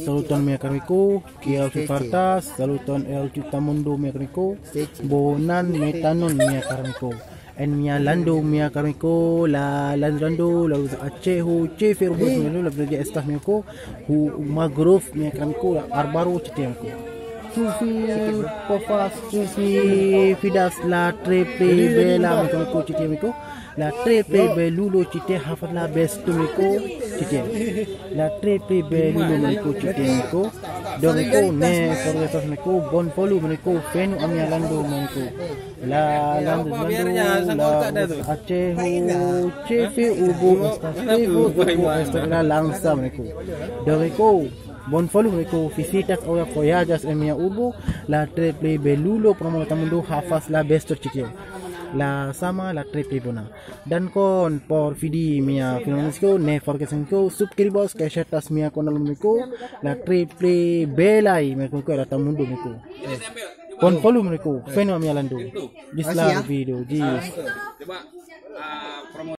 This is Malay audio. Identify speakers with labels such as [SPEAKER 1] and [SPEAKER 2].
[SPEAKER 1] saluton mia kariko, kia fifartas, saluton el tutamundo mia kariko, bonan metanon mia kariko. En mia lando mia kariko, la landrando, la acehu, ceferbus mia la belajar estas mia ko, hu magrove mia kariko, arbaro cetiamko. Sufi pofas, sufi fidas la trepe bela mia kariko cetiamko. La trepe belulo cite hafat la bestu miko cite. La trepe belulo miko cite miko. Doriko ne forgetos miko bon polu miko fenu amia lando miko. La lando la acehu cefe ubu esta la langsa miko. Doriko bon polu miko visitas o voyages en mia urbo. La trepe belulo promo tamundo hafas la bestu cite. La sama la triple bona dan kon por vidi mia finansko ne forgessen ko subscribos ke shatas mia konal miko la triple belai meko ko rata mundo miko kon follow miko feno mia lando disla video jis